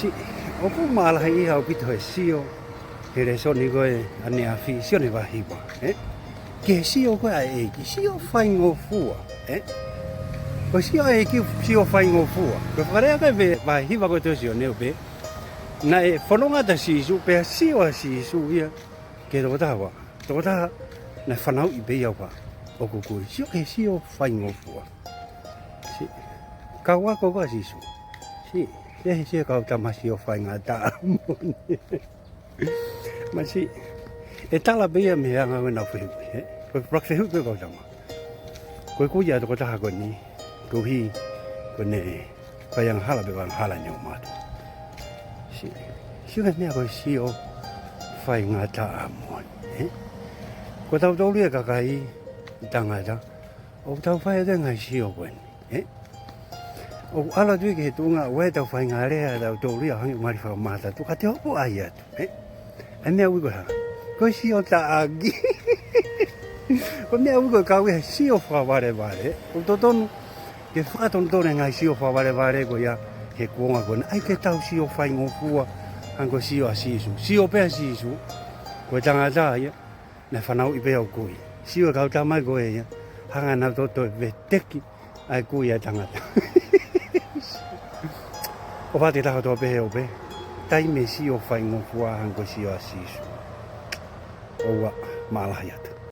Sí, opo malah iha opito e sio. Here so ni koe ane afi sio ne wahiwa, Ke sio koe ai ki sio fai ngofua, Ko sio e ki sio fai ngofua. Ko wharea kai ve wahiwa koe tō sio neo pe. Na e whanonga ta sisu, pe sio a sisu ia. Ke tō tawa, na whanau I pe iau pa. O kukui, sio e sio fai ngofua. Si, kaua koe sisu. Si, se kau tamasi o fai ngā tā mone. Masi, e tala bea me anga wena whehu, Koe prakwehu koe kau tama. Koe kuia toko taha koe ni, koe hi, koe ne, koe ang hala bewa ang hala ni o mātu. Si, siwa mea koe si o whai ngā tā mone, Koe tau tau lia kakai, tangata, o tau whai ate ngai si o koe ni, O ala tui ke tunga ue tau whai ngā rea tau tau ria hangi mari whaka māta tu ka te hopo ai atu, E mea ui koe ha, koe si o ta agi. Koe mea ui koe kau e si o whaware ware, O totonu, ke whakatonu tone ngai si o whaware ware koe ia, he kuonga koe, ai ke tau si o whai ngofua, hanko si o a sisu, si o pea sisu, koe tangata ia, na whanau I pea o koe, si o kau tamai koe ia, hanga nau toto e veteki, ai koe ia tangata. O whate taha toa pehe o pe, tai me si o whai ngofua hanko si o a sisu. Oua, malahi atu.